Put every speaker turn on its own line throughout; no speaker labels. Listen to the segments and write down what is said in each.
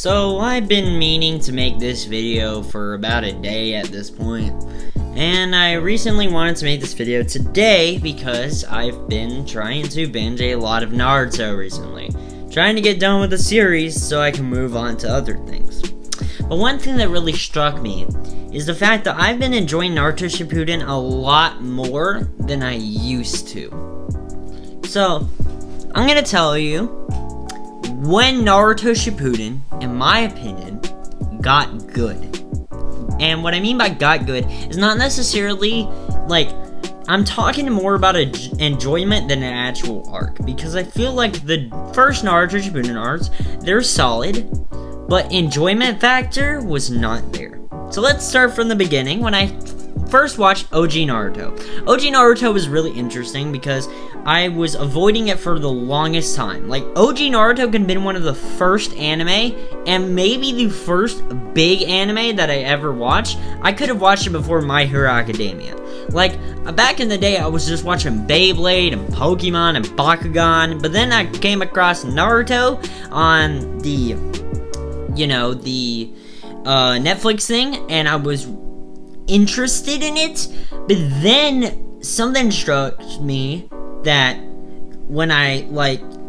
So I've been meaning to make this video for about a day at this point, and I recently wanted to make this video today because I've been trying to binge a lot of Naruto recently, trying to get done with the series so I can move on to other things. But one thing that really struck me is the fact that I've been enjoying Naruto Shippuden a lot more than I used to. So I'm gonna tell you when Naruto Shippuden, in my opinion, got good. And what I mean by got good is not necessarily, I'm talking more about enjoyment than an actual arc. Because I feel like the first Naruto Shippuden arcs, they're solid, but enjoyment factor was not there. So let's start from the beginning, when I first watched OG Naruto. OG Naruto was really interesting because I was avoiding it for the longest time. OG Naruto could have been one of the first anime, and maybe the first big anime that I ever watched. I could have watched it before My Hero Academia. Back in the day, I was just watching Beyblade and Pokemon and Bakugan, but then I came across Naruto on the Netflix thing, and I was interested in it, but then something struck me that when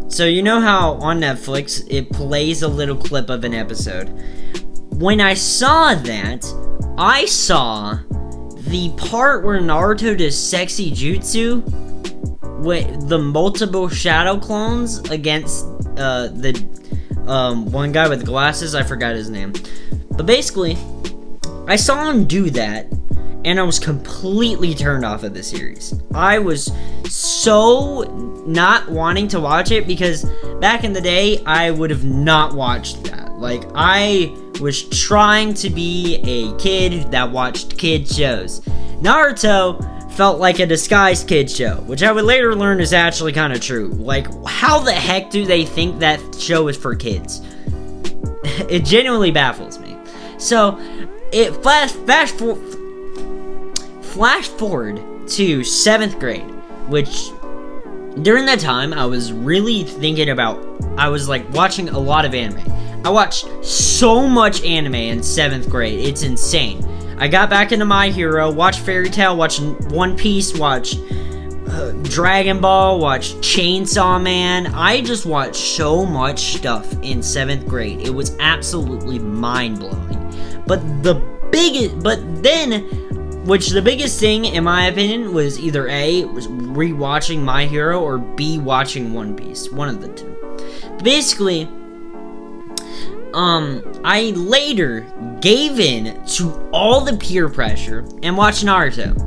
so you know how on Netflix it plays a little clip of an episode. When I saw that, I saw the part where Naruto does sexy jutsu with the multiple shadow clones against the one guy with glasses. I forgot his name, but basically I saw him do that, and I was completely turned off of the series. I was so not wanting to watch it, because back in the day, I would have not watched that. I was trying to be a kid that watched kid shows. Naruto felt like a disguised kid show, which I would later learn is actually kind of true. How the heck do they think that show is for kids? It genuinely baffles me. So, it flash forward to 7th grade, which during that time I was really thinking about, I was watching a lot of anime. I watched so much anime in 7th grade, it's insane. I got back into My Hero, watched Fairy Tail, watched One Piece, watched Dragon Ball, watched Chainsaw Man. I just watched so much stuff in 7th grade. It was absolutely mind-blowing. But the biggest thing, in my opinion, was either A, was rewatching My Hero, or B, watching One Piece. One of the two. Basically, I later gave in to all the peer pressure and watched Naruto.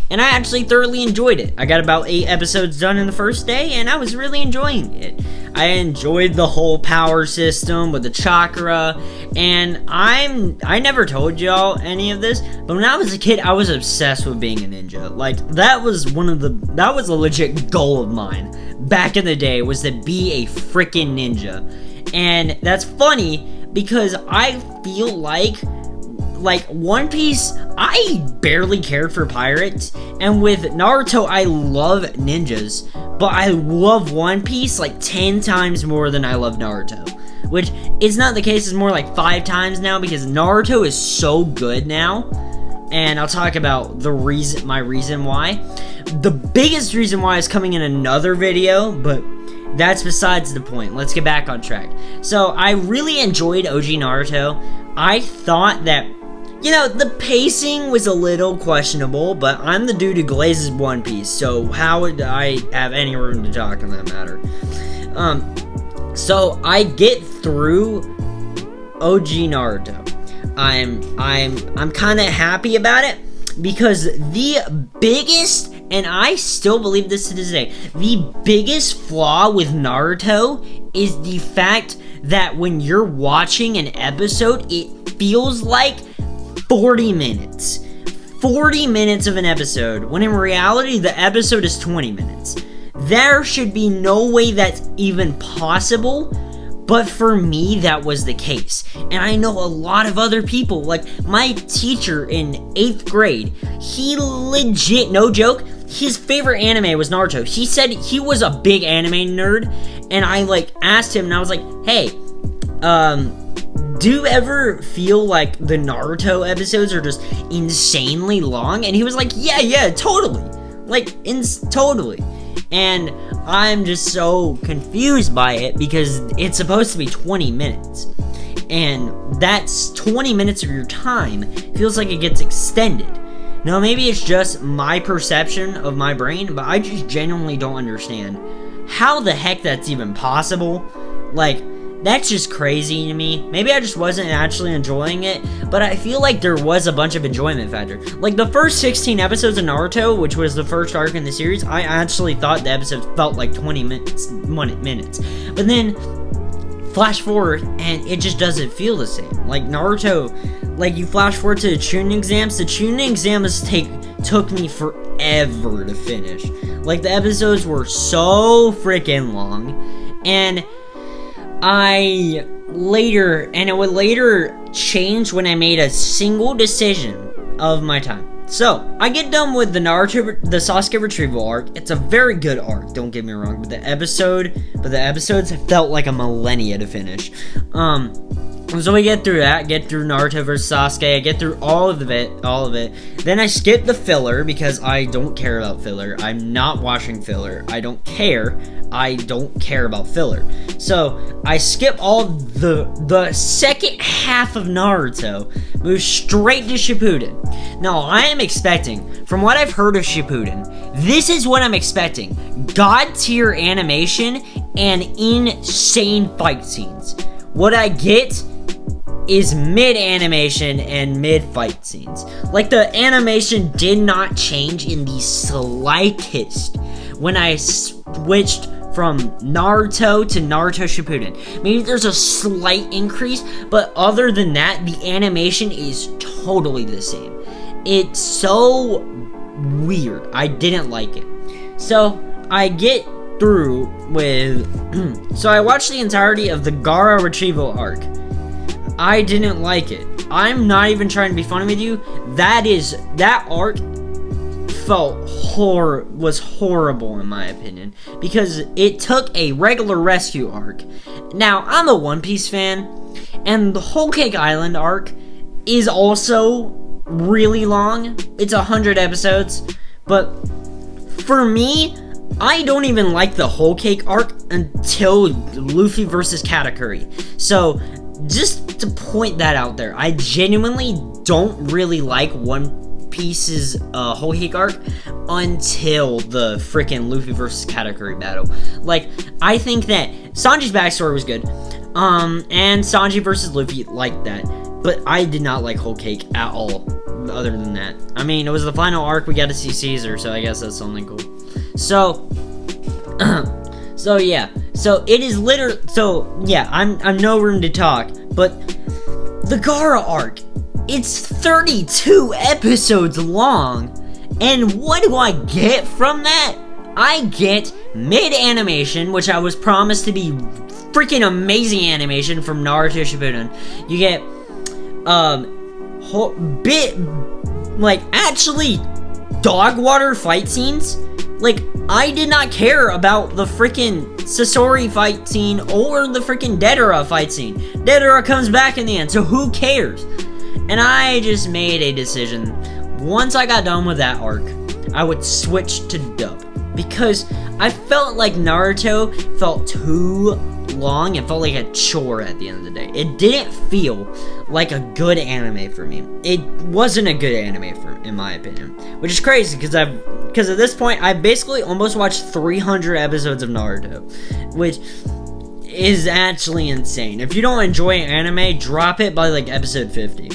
And I actually thoroughly enjoyed it. I got about 8 episodes done in the first day, and I was really enjoying it. I enjoyed the whole power system with the chakra, and I never told y'all any of this, but when I was a kid, I was obsessed with being a ninja. That was a legit goal of mine back in the day, was to be a freaking ninja. And that's funny, because I feel like One Piece, I barely cared for pirates, and with Naruto, I love ninjas, but I love One Piece 10 times more than I love Naruto, which is not the case. It's more 5 times now, because Naruto is so good now, and I'll talk about my reason why. The biggest reason why is coming in another video, but that's besides the point. Let's get back on track. So, I really enjoyed OG Naruto. I thought that, the pacing was a little questionable, but I'm the dude who glazes One Piece, so how would I have any room to talk on that matter? So I get through OG Naruto. I'm kind of happy about it, because the biggest, and I still believe this to this day, the biggest flaw with Naruto is the fact that when you're watching an episode, it feels like 40 minutes. 40 minutes of an episode, when in reality, the episode is 20 minutes. There should be no way that's even possible, but for me, that was the case. And I know a lot of other people, my teacher in 8th grade, he legit, no joke, his favorite anime was Naruto. He said he was a big anime nerd, and I asked him, and I was like, hey, do you ever feel like the Naruto episodes are just insanely long? And he was like, yeah, totally. Like, totally. And I'm just so confused by it because it's supposed to be 20 minutes. And that's 20 minutes of your time. Feels like it gets extended. Now, maybe it's just my perception of my brain, but I just genuinely don't understand how the heck that's even possible. Like, that's just crazy to me. Maybe I just wasn't actually enjoying it, but I feel like there was a bunch of enjoyment factor. Like, the first 16 episodes of Naruto, which was the first arc in the series, I actually thought the episodes felt like 20 minutes. But then, flash forward, and it just doesn't feel the same. Like, Naruto, like, you flash forward to the Chunin exams. The Chunin exams took me forever to finish. Like, the episodes were so freaking long, and it would later change when I made a single decision of my time. So, I get done with the Sasuke retrieval arc. It's a very good arc, don't get me wrong, but the episodes felt like a millennia to finish. So we get through that, get through Naruto vs. Sasuke, I get through all of it. Then I skip the filler because I don't care about filler. I'm not watching filler. I don't care about filler. So I skip all the second half of Naruto, move straight to Shippuden. Now I am expecting, from what I've heard of Shippuden, this is what I'm expecting: God tier animation and insane fight scenes. What I get is mid-animation and mid-fight scenes. Like, the animation did not change in the slightest when I switched from Naruto to Naruto Shippuden. Maybe there's a slight increase, but other than that, the animation is totally the same. It's so weird. I didn't like it. So, I get through with... So, I watched the entirety of the Gaara retrieval arc. I didn't like it. I'm not even trying to be funny with you. That arc was horrible in my opinion, because it took a regular rescue arc. Now, I'm a One Piece fan, and the Whole Cake Island arc is also really long. It's 100 episodes, but for me, I don't even like the Whole Cake arc until Luffy versus Katakuri. So, just to point that out there, I genuinely don't really like One Piece's Whole Cake arc until the freaking Luffy versus Katakuri battle. Like, I think that Sanji's backstory was good, and Sanji versus Luffy, like that, but I did not like Whole Cake at all, other than that. I mean, it was the final arc, we got to see Caesar, so I guess that's something cool. So, yeah. So it is I'm no room to talk, but the Gaara arc, it's 32 episodes long, and what do I get from that? I get mid-animation, which I was promised to be freaking amazing animation from Naruto Shippuden. You get, actually dog water fight scenes. Like, I did not care about the freaking Sasori fight scene or the freaking Dedora fight scene. Dedora comes back in the end, so who cares? And I just made a decision. Once I got done with that arc, I would switch to dub. Because I felt like Naruto felt too long. It felt like a chore at the end of the day. It didn't feel like a good anime for me. It wasn't a good anime in my opinion, which is crazy because at this point I basically almost watched 300 episodes of Naruto, which is actually insane. If you don't enjoy anime, drop it by like episode 50.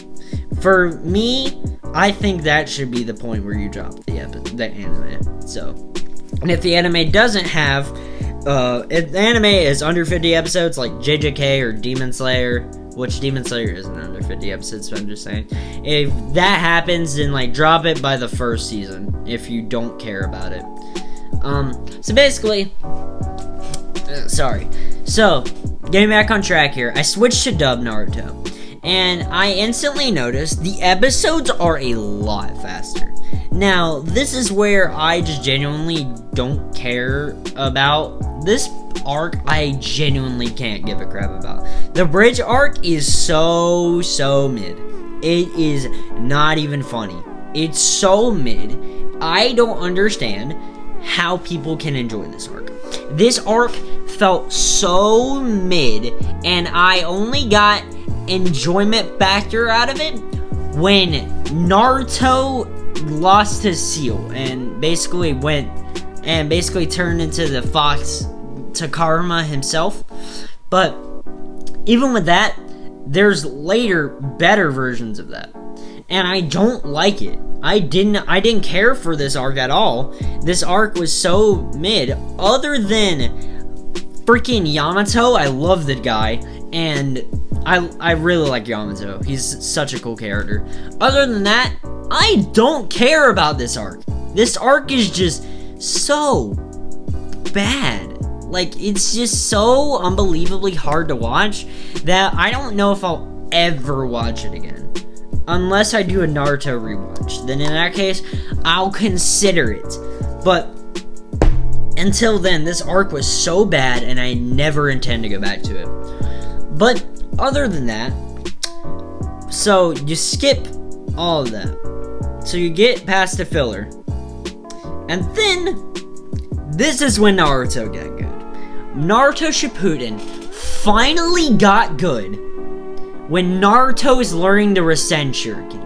For me, I think that should be the point where you drop the anime. So, and if the anime doesn't have if the anime is under 50 episodes, like JJK or Demon Slayer, which Demon Slayer isn't under 50 episodes, so I'm just saying, if that happens, then like drop it by the first season, if you don't care about it. So basically, so getting back on track here, I switched to dub Naruto, and I instantly noticed the episodes are a lot faster. Now, this is where I just genuinely don't care about this arc. I genuinely can't give a crap about. The bridge arc is so mid. It is not even funny. It's so mid. I don't understand how people can enjoy this arc. This arc felt so mid, and I only got enjoyment factor out of it when Naruto lost his seal and basically turned into the fox Takarma himself. But even with that, there's later better versions of that, and I don't like it. I didn't care for this arc at all. This arc was so mid. Other than freaking Yamato, I love that guy, and I really like Yamato. He's such a cool character. Other than that, I don't care about this arc. This arc is just so bad. Like, it's just so unbelievably hard to watch that I don't know if I'll ever watch it again. Unless I do a Naruto rewatch. Then in that case, I'll consider it. But until then, this arc was so bad, and I never intend to go back to it. But other than that, so you skip all of that. So you get past the filler. And then, this is when Naruto got good. Naruto Shippuden finally got good when Naruto is learning the Rasen Shuriken.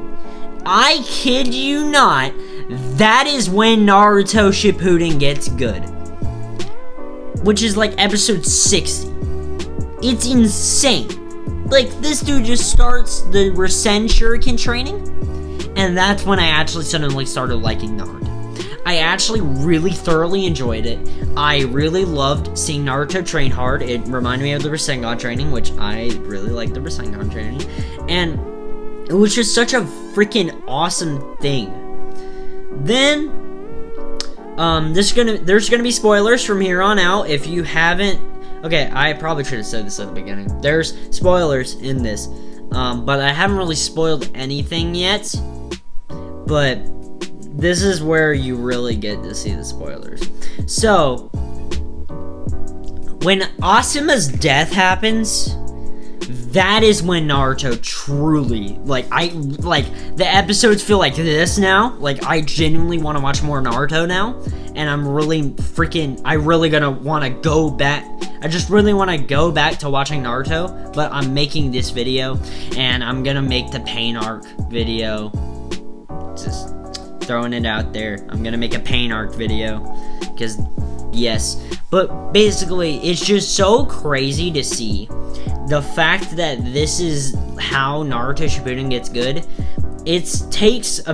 I kid you not, that is when Naruto Shippuden gets good. Which is like episode 60. It's insane. Like, this dude just starts the Rasen Shuriken training, and that's when I actually suddenly started liking Naruto. I actually really thoroughly enjoyed it. I really loved seeing Naruto train hard. It reminded me of the Rasengan training, which I really like the Rasengan training. And it was just such a freaking awesome thing. Then, there's gonna be spoilers from here on out. If you haven't... Okay, I probably should have said this at the beginning. There's spoilers in this. But I haven't really spoiled anything yet. But this is where you really get to see the spoilers. So, when Asuma's death happens, that is when Naruto truly, the episodes feel like this now. Like, I genuinely want to watch more Naruto now, and I really gonna want to go back. I just really want to go back to watching Naruto, but I'm making this video, and I'm gonna make the pain arc video. Just throwing it out there. I'm gonna make a pain arc video, because yes. But basically, it's just so crazy to see the fact that this is how Naruto Shippuden gets good. It takes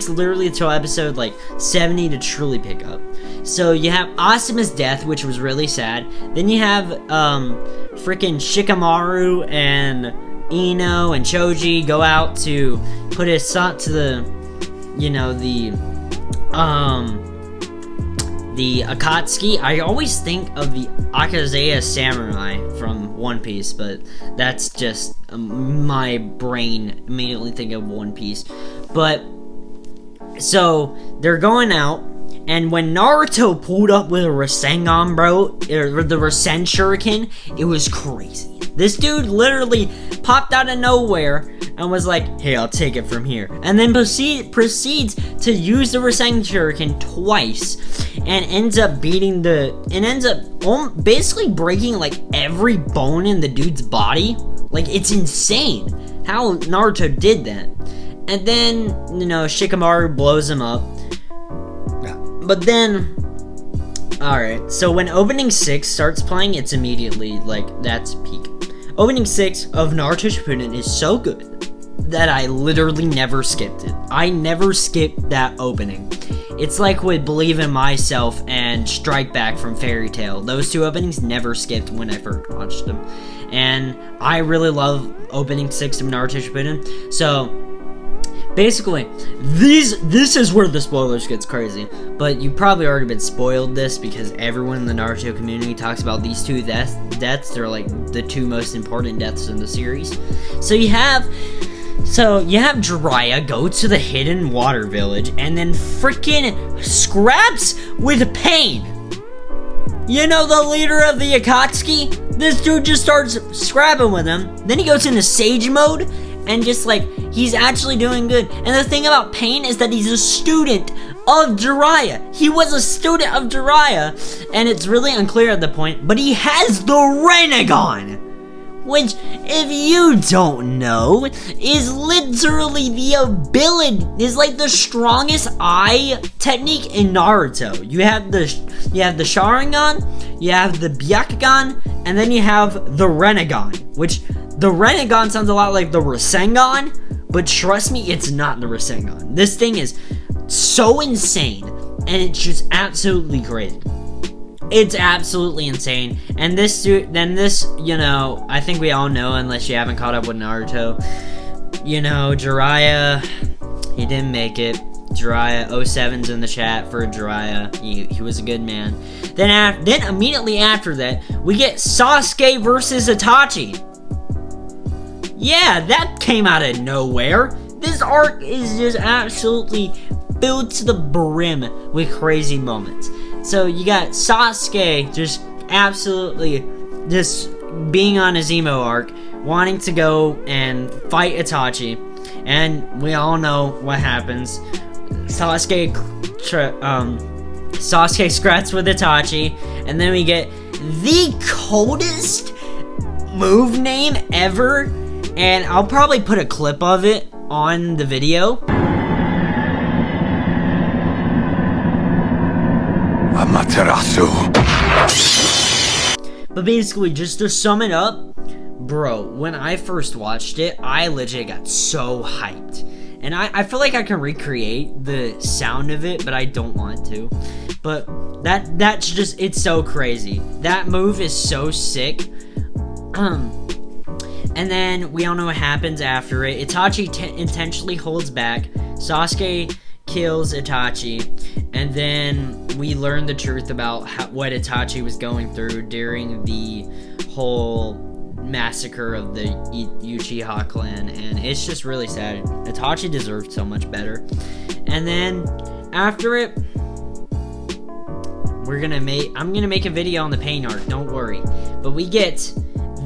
literally until episode like 70 to truly pick up. So you have Asuma's death, which was really sad. Then you have freaking Shikamaru and Ino and Choji go out to put a shot to the Akatsuki. I always think of the Akazeya Samurai from One Piece, but that's just my brain immediately think of One Piece. But so they're going out, and when Naruto pulled up with a Rasengan, bro, or the Rasen Shuriken, it was crazy. This dude literally popped out of nowhere and was like, hey, I'll take it from here. And then proceeds to use the Rasen Shuriken twice and ends up basically breaking like every bone in the dude's body. Like, it's insane how Naruto did that. And then, Shikamaru blows him up. But then, alright, so when opening 6 starts playing, it's immediately, like, that's peak. Opening 6 of Naruto Shippuden is so good that I literally never skipped it. I never skipped that opening. It's like with Believe in Myself and Strike Back from Fairy Tail. Those two openings never skipped when I first watched them. And I really love opening 6 of Naruto Shippuden. So, basically, this is where the spoilers gets crazy. But you probably already been spoiled this because everyone in the Naruto community talks about these two deaths. They're like the two most important deaths in the series. So you have Jiraiya go to the hidden water village and then freaking scraps with Pain. You know, the leader of the Akatsuki? This dude just starts scrapping with him. Then he goes into Sage mode and just like, he's actually doing good. And the thing about Pain is that he's a student of Jiraiya. He was a student of Jiraiya, and it's really unclear at the point, but he has the Rinnegan, which, if you don't know, is literally the ability, is like the strongest eye technique in Naruto. You have the Sharingan, you have the Byakugan, and then you have the Rinnegan, which the Rinnegan sounds a lot like the Rasengan, but trust me, it's not the Rasengan. This thing is so insane, and it's just absolutely crazy. It's absolutely insane. And this, you know, I think we all know, unless you haven't caught up with Naruto, you know, Jiraiya, he didn't make it. Jiraiya, 07's in the chat for Jiraiya. He was a good man. Then immediately after that, we get Sasuke versus Itachi. Yeah, that came out of nowhere. This arc is just absolutely filled to the brim with crazy moments. So you got Sasuke just absolutely just being on his emo arc, wanting to go and fight Itachi, and we all know what happens. Sasuke scraps with Itachi, and then we get the coldest move name ever, and I'll probably put a clip of it on the video. Amaterasu. But basically, just to sum it up, bro, when I first watched it, I legit got so hyped. And I feel like I can recreate the sound of it, but I don't want to. But that's just, it's so crazy. That move is so sick. And then we all know what happens after it. Itachi intentionally holds back. Sasuke kills Itachi, and then we learn the truth about what Itachi was going through during the whole massacre of the Uchiha clan, and it's just really sad. Itachi deserved so much better. And then after it, I'm gonna make a video on the Pain arc, don't worry. But we get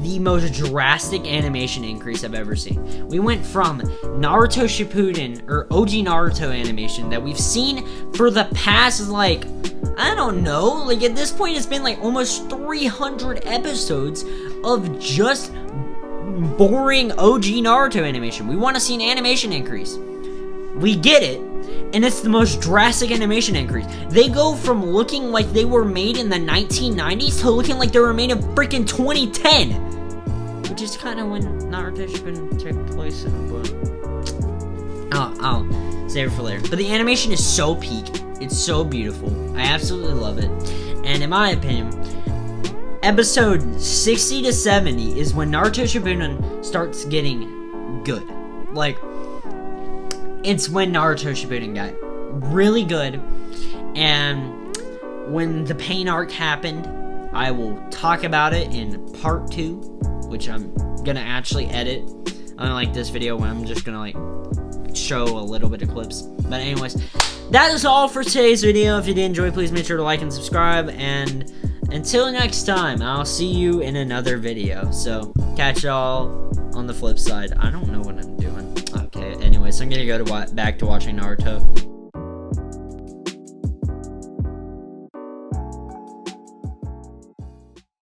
the most drastic animation increase I've ever seen. We went from Naruto Shippuden, or OG Naruto animation that we've seen for the past, like, I don't know, like at this point it's been like almost 300 episodes of just boring OG Naruto animation. We want to see an animation increase. We get it, and it's the most drastic animation increase. They go from looking like they were made in the 1990s to looking like they were made in freaking 2010. Which is kind of when Naruto Shippuden took place in, but I'll save it for later. But the animation is so peak. It's so beautiful. I absolutely love it. And in my opinion, episode 60 to 70 is when Naruto Shippuden starts getting good. Like, it's when Naruto Shippuden got really good. And when the Pain arc happened, I will talk about it in part 2, which I'm gonna actually edit, unlike this video when I'm just gonna like show a little bit of clips. But anyways, that is all for today's video. If you did enjoy, please make sure to like and subscribe, and until next time, I'll see you in another video. So catch y'all on the flip side. I don't know what I'm doing. Okay, anyways, I'm gonna go back to watching Naruto.